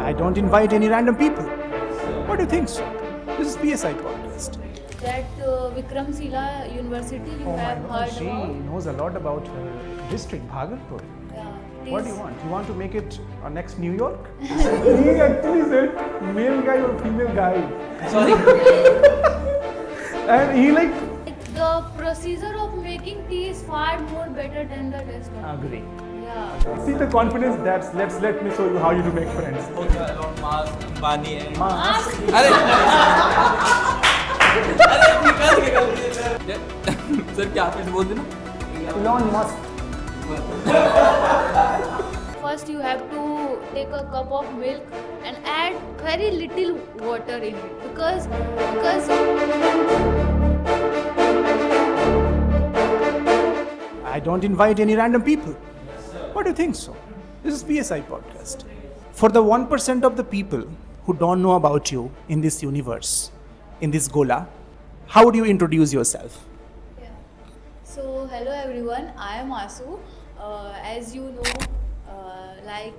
I don't invite any random people. What do you think so? This is PSI podcast. That Vikramshila University you have heard She about? knows a lot about her district, Bhagalpur. Yeah, it What do is- you want? You want to make it next New York? He actually said male guy or female guy. Sorry. And he like The procedure of making tea is far more better than the rest of agree. Yeah. See the confidence that's let me show you how you do make friends. Elon Musk, Ambani and Mask. अरे अरे निकाल के sir क्या आपने बोल देना Elon Musk. First you have to take a cup of milk and add very little water in it because I don't invite any random people. What do you think so? This is PSI podcast. For the 1% of the people who don't know about you in this universe, in this Gola, how would you introduce yourself? Yeah. So hello everyone, I am Asu. As you know, I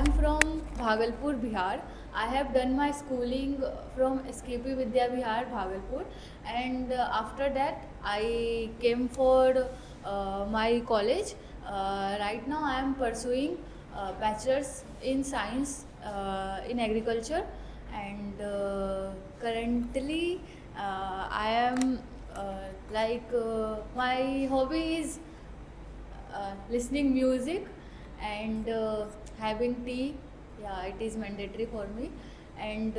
am from Bhagalpur, Bihar. I have done my schooling from SKP Vidya Vihar, Bhagalpur, and after that I came for my college. Right now I am pursuing bachelor's in science in agriculture, and currently I am my hobby is listening music and having tea. Yeah, it is mandatory for me, and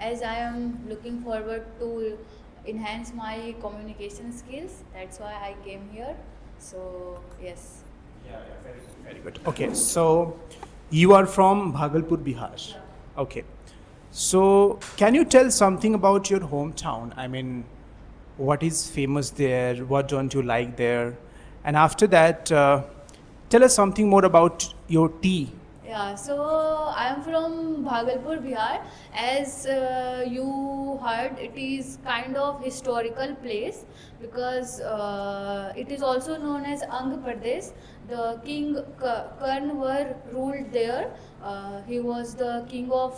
as I am looking forward to enhance my communication skills, that's why I came here. So yes. Very good. Okay, so you are from Bhagalpur, Bihar. Okay. So can you tell something about your hometown? I mean, what is famous there? What don't you like there? And after that, tell us something more about your tea. Yeah, so I am from Bhagalpur, Bihar. As you heard, it is kind of historical place because it is also known as Ang Pradesh. The king Karn were ruled there. He was the king of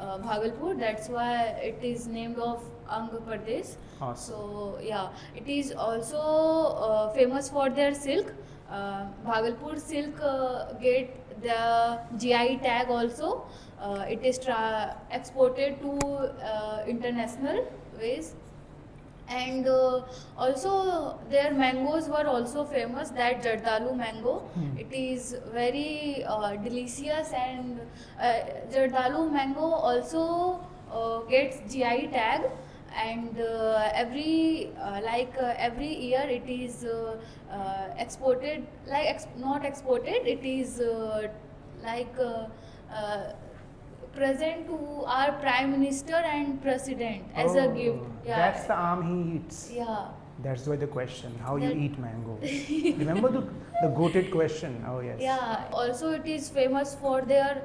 Bhagalpur. That's why it is named of Ang Pradesh. Awesome. So yeah, it is also famous for their silk. Bhagalpur silk get the GI tag also. It is exported to international ways, and also their mangoes were also famous. That Jardalu mango, it is very delicious, and Jardalu mango also gets GI tag. And every year it is exported, not exported, it is present to our prime minister and president as a gift. Yeah. That's the arm he eats. Yeah. That's why the question, how you That- eat mango. Remember the goated question? Oh yes. Yeah, also it is famous for their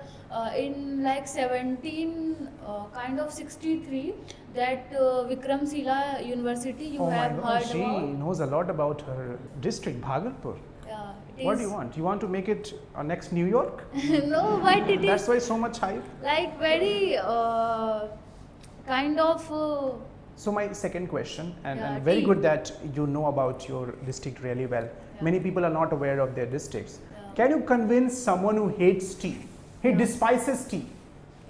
in 63 that Vikramshila University you Oh my have God, heard she about. knows a lot about her district, Bhagalpur. Yeah, it What do is- you want? You want to make it next New York? No, but it That's is why so much hype. like very kind of So my second question, and Yeah, very tea. good that you know about your district really well. Many people are not aware of their districts. Yeah. Can you convince someone who hates tea? He despises tea.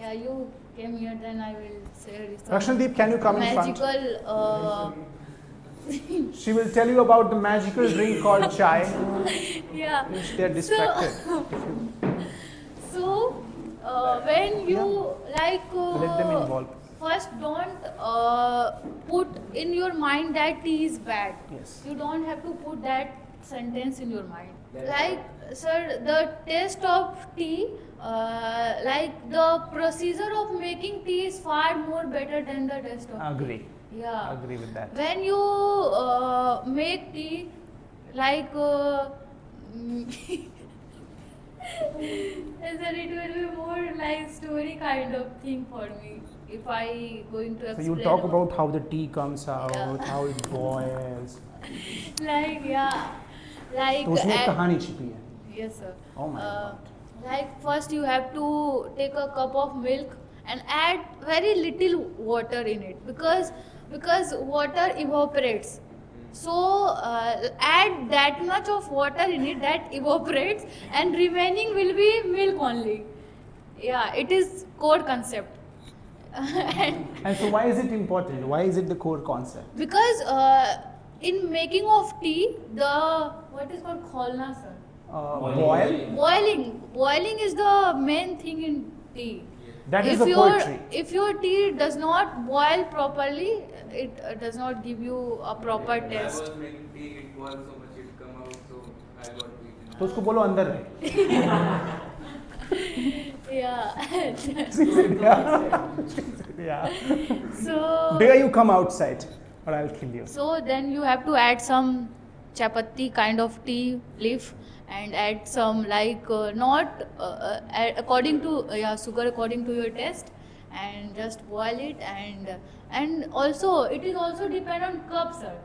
yeah, you came here, then I will say some Rakshandeep, can you come in front? magical She will tell you about the magical drink called chai. yeah. They're distracted. So when you Let them involve. first don't put in your mind that tea is bad. Yes. You don't have to put that sentence in your mind. Like, sir, the taste of tea, the procedure of making tea is far more better than the taste of tea. Agree. Yeah. Agree with that. When you make tea, sir, it will be more like story kind of thing for me if I going to So explain. you talk about how the tea comes out, Yeah. how it boils. like yeah, like तो उसमें एक uh, कहानी छिपी है. Yes, sir. Oh my God. Like first you have to take a cup of milk and add very little water in it because water evaporates. So add that much of water in it that evaporates, and remaining will be milk only. Yeah, it is core concept. And And so why is it important? Why is it the core concept? because in making of tea, the what is called kholna, sir. Boil. Boiling is the main thing in tea. That is If the your- poetry. If your tea does not boil properly, it does not give you a proper I taste. was making tea, it was so much it come out, so I got beaten. तो उसको बोलो अंदर रहे. Yeah. Yeah. So Dare you come outside or I'll kill you. so then you have to add some chapatti kind of tea leaf and add some like not according to sugar according to your taste, and just boil it, and also it is also depend on cup, sir.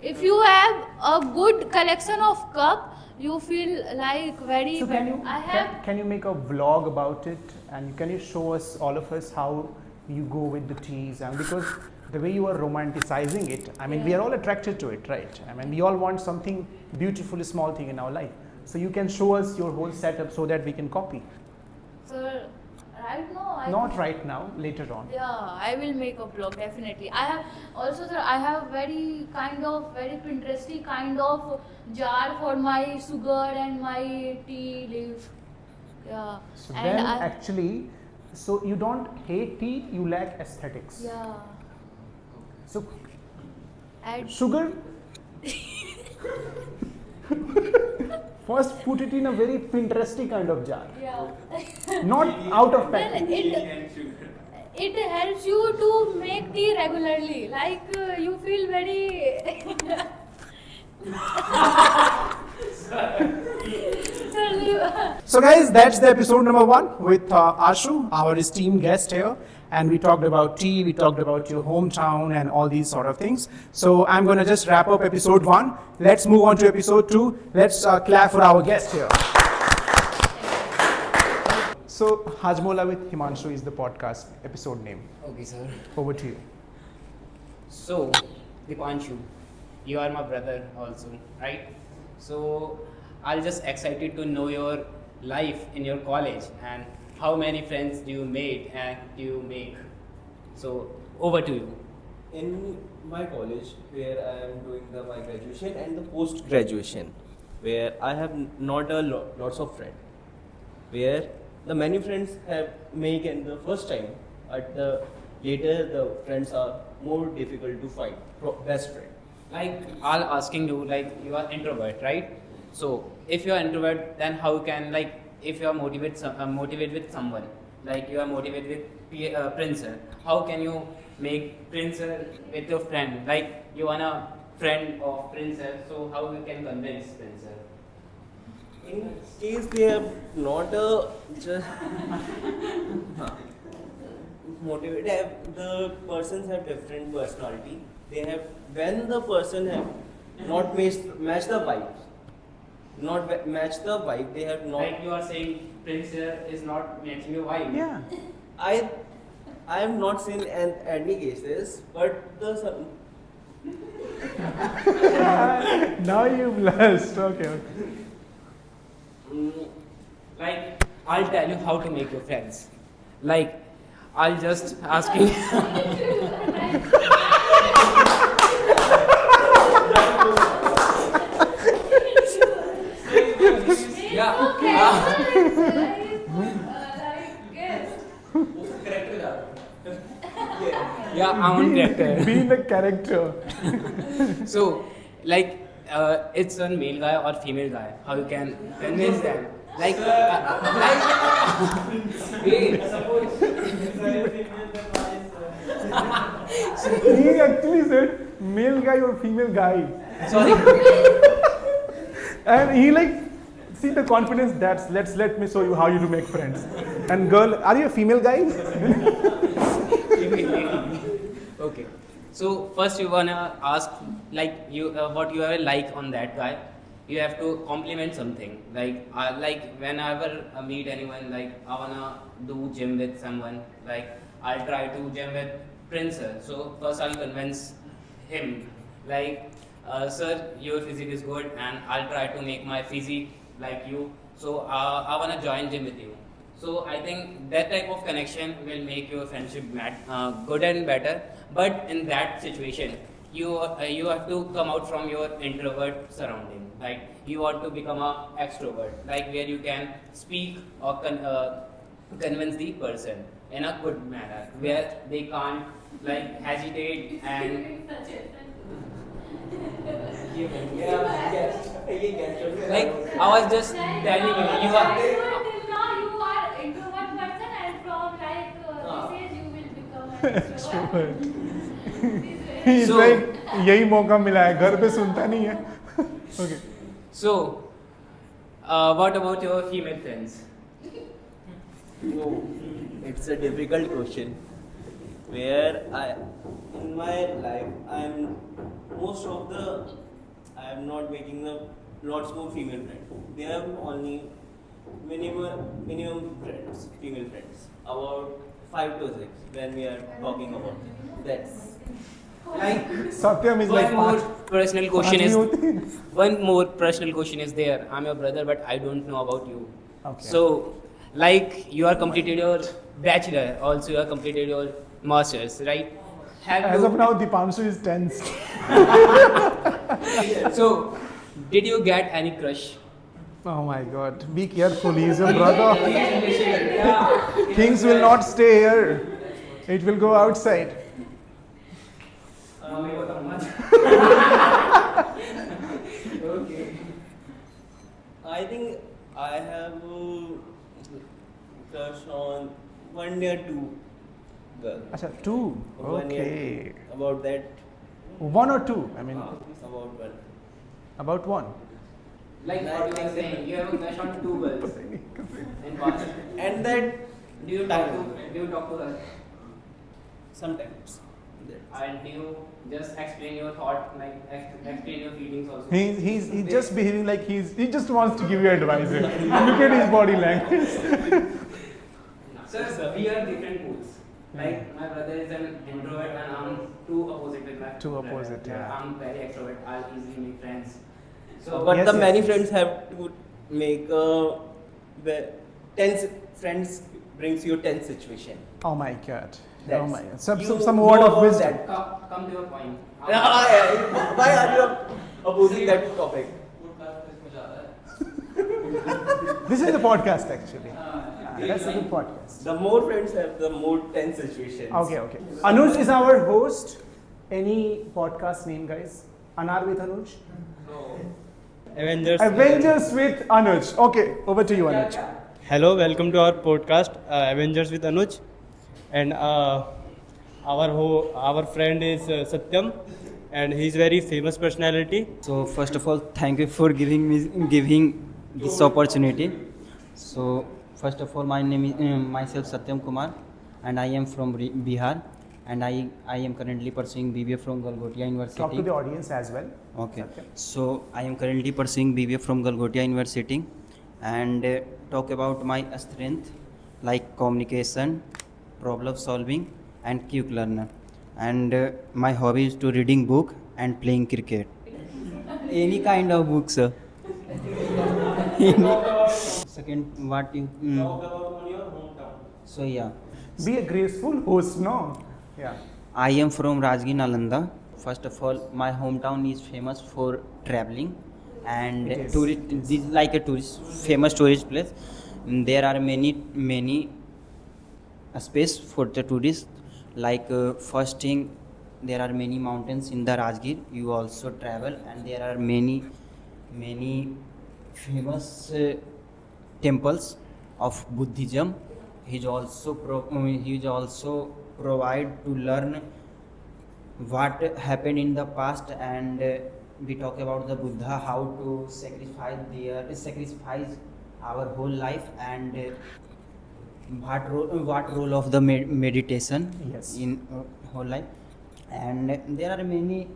If you have a good collection of cup, you feel like very So can you make a vlog about it, and can you show us, all of us, how you go with the teas? And because the way you are romanticizing it, I mean, we are all attracted to it, right? I mean, we all want something beautiful, small thing in our life. So you can show us your whole setup so that we can copy. Sir, right now Not right now, later on. Yeah, I will make a blog definitely. I have also, sir, I have very Pinteresty kind of jar for my sugar and my tea leaf. Yeah. So and then I, actually, so you don't hate tea, you lack aesthetics. yeah. So Add sugar, first put it in a very Pinteresty kind of jar, yeah. not out of Then package. it helps you to make tea regularly. Like you feel very So guys, that's the episode number 1 with Ashu, our esteemed guest here. And we talked about tea, we talked about your hometown and all these sort of things. So I'm going to just wrap up episode 1. Let's move on to episode 2. Let's clap for our guest here. So Hajmola with Himanshu is the podcast episode name. Okay, sir. Over to you. So, Dipanshu, you are my brother also, right? So, I'll just excited to know your life in your college and how many friends do you made and do you make. So, over to you. In my college, where I am doing my graduation and the post graduation, where I have not lots of friends, where the many friends have make in the first time, at the later the friends are more difficult to find best friend. Like, I'll asking you, like, you are introvert, right? So, if you are introvert, then how can, like, if you are motivated with someone, like you are motivated with Princer, how can you make Princer with your friend? Like, you want a friend of Princer, so how you can convince Princer? In case they have not just motivated, the persons have different personality. They have, when the person have not match the vibes, not match the vibe, they have not. Like you are saying, Princer is not matching your vibe. Yeah. I have not seen any cases, but Now you blushed. Okay. Like, I'll tell you how to make your friends. Like, I'll just ask you. Yeah, I'm on character. Be the character. So, like, it's a male guy or female guy. How you can convince them? Like, wait, suppose. He actually said male guy or female guy. Sorry. And he like, see the confidence, that's, let me show you how you to make friends. And girl, are you a female guy? Okay. So first you wanna ask like you what you are like on that guy. you have to compliment something. Like whenever I meet anyone, like I wanna do gym with someone, like I'll try to gym with Prince sir. So first I'll convince him, like sir, your physique is good and I'll try to make my physique like you. So I wanna join gym with you. So I think that type of connection will make your friendship good and better. But in that situation, you have to come out from your introvert surrounding. Like you want to become a extrovert, like where you can speak or convince the person in a good manner, where they can't like hesitate and like I was just telling you, you are. Till now you are introvert person, and from like this age you will become an extrovert. He's So- like यही मौका मिला है, घर पे सुनता नहीं है. Okay. So, what about your female friends? Oh, it's a difficult question. Where in my life, I am not making the lots more female friends. There are only minimum friends, female friends, about 5 to 6 when we are talking about them. That's Like Satyam is one like more personal question is पांचवी होती है. one more personal question is there. I'm your brother, but I don't know about you. Okay. So, like you are completed your bachelor, also you are completed your masters, right? Have As you, of now, Dipanshu is tense. so, did you get any crush? Oh my God! Be careful. He is your brother. Yeah. Things will not stay here. It will go outside. Mummy को तो मत. Okay. I think I have crush on 1 or 2 girls. Acha, 2. One year, Okay. about that. 1 or 2? I mean, About 1. about 1. Like what you are saying, you have a crush on 2 girls in past. And that Do you talk to her? sometimes. And do you just explain your thought, like explain your feelings also? He's just behaving like he just wants to give you advice. Look at his body language. Sir, we are different moods. Like my brother is an introvert and I'm too opposite with my Too brother. opposite, yeah. I'm very extrovert. I'll easily make friends. So But Yes, the yes. many friends have to make tense friends brings you tense situation. Oh my God. Oh That's- my. Some you word know of about wisdom. that. come to your point. Why are you opposing that topic? This is the podcast actually. That's a good podcast. The more friends have, the more tense situations. Okay. Anuj is our host. Any podcast name, guys? Anar with Anuj? Avengers with Anuj. Okay, over to you, Anuj. Hello, welcome to our podcast, Avengers with Anuj, and our friend is Satyam, and he's very famous personality. So first of all, thank you for giving this opportunity. So first of all, my name is myself Satyam Kumar, and I am from Bihar, and I am currently pursuing BBA from Galgotia University. Talk to the audience as well. Okay. Satyam. So I am currently pursuing BBA from Galgotia University, and talk about my strength like communication, problem solving, and quick learner. And my hobby is to reading book and playing cricket. Any kind of book, sir. Second, what you? Talk about your hometown. So yeah, Be a graceful host, no? Yeah. I am from Rajgir, Nalanda. First of all, my hometown is famous for traveling and It is. tourist. This is like a famous tourist place. There are many space for the tourists. Like first thing, there are many mountains in the Rajgir. You also travel, and there are many famous temples of Buddhism. He is also provide to learn what happened in the past, and we talk about the Buddha, how to sacrifice our whole life, and what role of the meditation Yes. in whole life. And there are many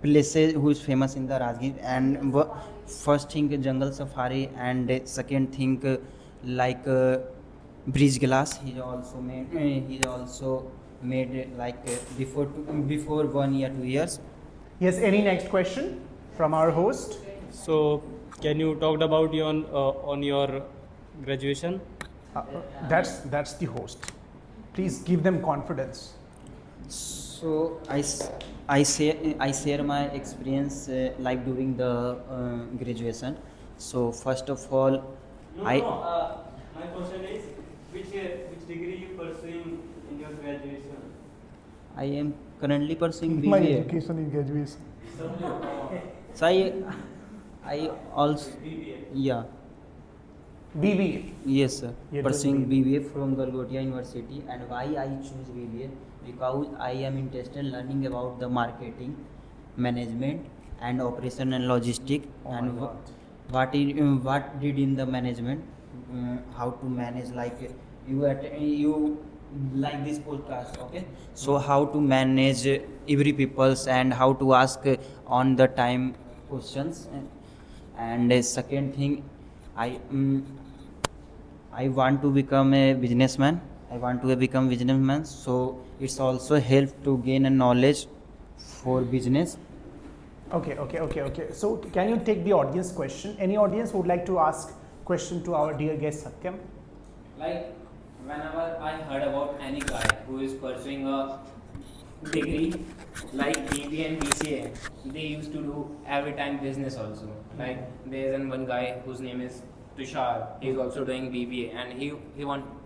places who is famous in the Rajgir, and first thing jungle safari, and second thing like bridge glass. He also made before 1 year 2 years. Yes, any next question from our host? So, can you talk about your on your graduation? That's the host. Please give them confidence. So I share my experience like during the graduation. So first of all, My question is, which degree you pursuing in your graduation? I am currently pursuing My BBA. education in graduation. So I also yeah. BBA. Yes, sir. You're Pursuing doing BBA from Galgotia University. And why I choose BBA? Because I am interested in learning about the marketing, management, and operation and logistic, Oh and my God. what did in the management, how to manage, like you like this podcast, okay? So how to manage every people's, and how to ask on the time questions, and second thing, I I want to become a businessman. So it's also help to gain a knowledge for business. Okay. So can you take the audience question? Any audience who would like to ask question to our dear guest Satyam? Like whenever I heard about any guy who is pursuing a degree like BBA and BCA, they used to do every time business also. Like there is one guy whose name is Tushar. He's also doing BBA, and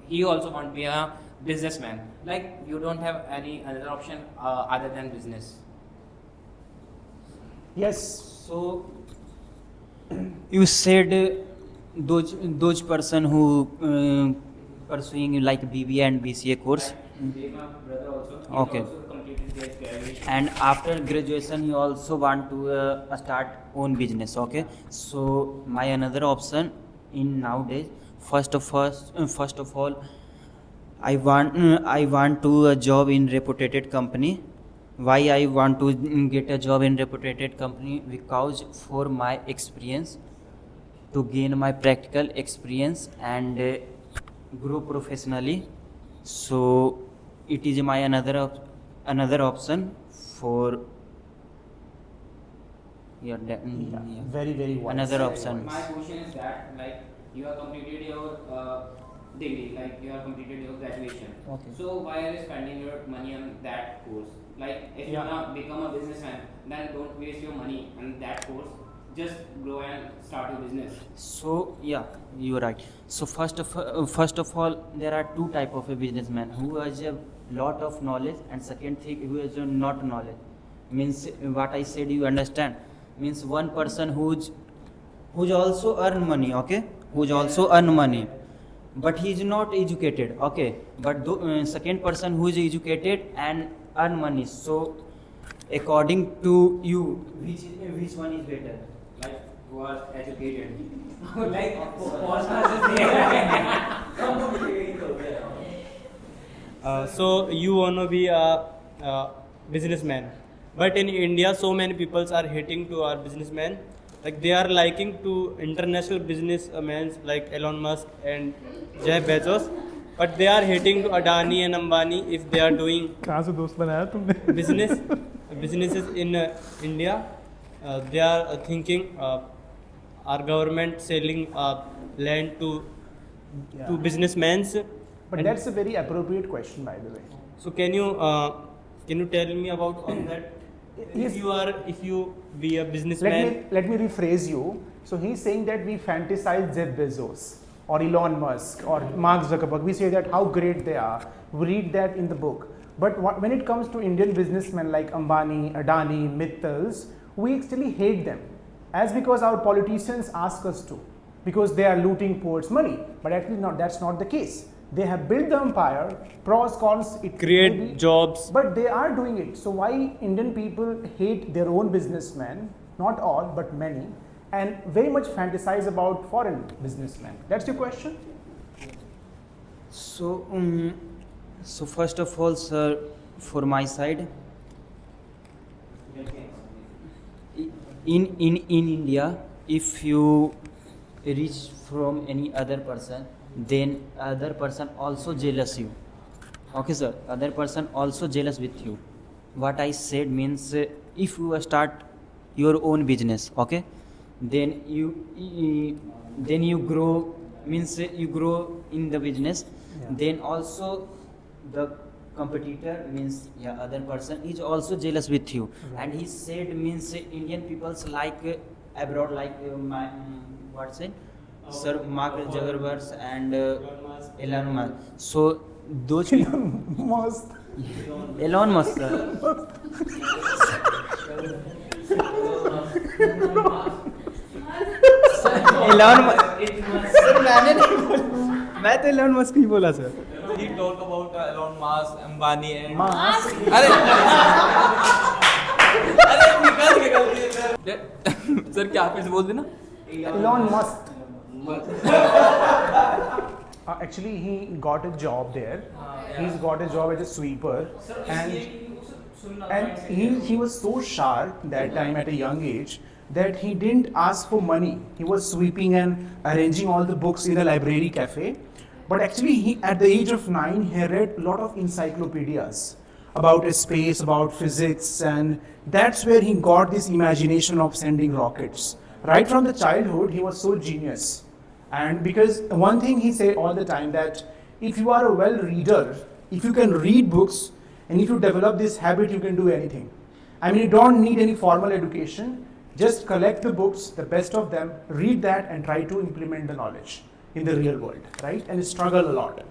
he also want to be a businessman. Like you don't have any other option other than business. Yes. So you said those person who pursuing like BBA and BCA course, Like, my brother also. He Okay. also completed their graduation. and after graduation you also want to start own business, okay? So my another option in nowadays, first of all, I want to a job in reputed company. Why I want to get a job in reputed company? Because for my experience, to gain my practical experience, and grow professionally. So it is my another option for yeah, Yeah, yeah. very wise. Another option. My question is that, like, you have completed your degree, like you have completed your graduation. Okay. So why are you spending your money on that course? Like, if Yeah. you wanna become a businessman, then don't waste your money on that course. Just grow and start your business. So yeah, you are right. So first of all, there are two type of a businessman: who has a lot of knowledge, and second thing, who has a not knowledge. Means what I said, you understand? Means one person who's also earn money, okay? Who's also earn money, but he is not educated, okay? But second person who is educated and earn money. So according to you, which one is better? Like, who are educated. like, So you wanna be a businessman, but in India, so many people are hating to our businessmen. Like they are liking to international businessmen like Elon Musk and Jeff Bezos, but they are hating to Adani and Ambani if they are doing कहाँ से दोस्त बनाया तुमने? businesses in India. They are thinking our government selling land to Yeah. to businessmen. But And that's a very appropriate question, by the way. so can you tell me about on that? Yes. If you be a businessman. Let me rephrase you. So he's saying that we fantasize Jeff Bezos or Elon Musk or Mark Zuckerberg. We say that how great they are. We read that in the book. But when it comes to Indian businessmen like Ambani, Adani, Mittals, we actually hate them. As because our politicians ask us to, because they are looting poor's money. But actually, that's not the case. They have built the empire, pros, cons, it Create may be- jobs. But they are doing it. So why Indian people hate their own businessmen? Not all, but many, and very much fantasize about foreign businessmen. That's your question? So, so first of all, sir, for my side, in India, if you reach from any other person, then other person also jealous you. Okay, sir. Other person also jealous with you. What I said means, if you start your own business, okay, then you grow, means you grow in the business. Yeah. Then also the competitor, means other person is also jealous with you. Right. And he said means, Indian peoples like abroad, like what's it, Sir Mark Zuckerberg and Elon Musk. So those people, Most. Elon Musk, sir. Elon Musk, sir मैंने नहीं बोला, मैं तो Elon Musk ही बोला sir. He talk about Elon Musk, Ambani and Musk. अरे अरे निकाल के गलती सर. सर क्या फिर से बोल देना. Elon Musk. Actually, he got a job there. He's got a job as a sweeper, and he was so sharp that time at a young age that he didn't ask for money. He was sweeping and arranging all the books in a library cafe. But actually, he at the age of 9, he read a lot of encyclopedias about space, about physics, and that's where he got this imagination of sending rockets. Right from the childhood, he was so genius. And because one thing he said all the time, that if you are a well reader, if you can read books, and if you develop this habit, you can do anything. I mean, you don't need any formal education. Just collect the books, the best of them, read that, and try to implement the knowledge in the real world, right? And struggle a lot.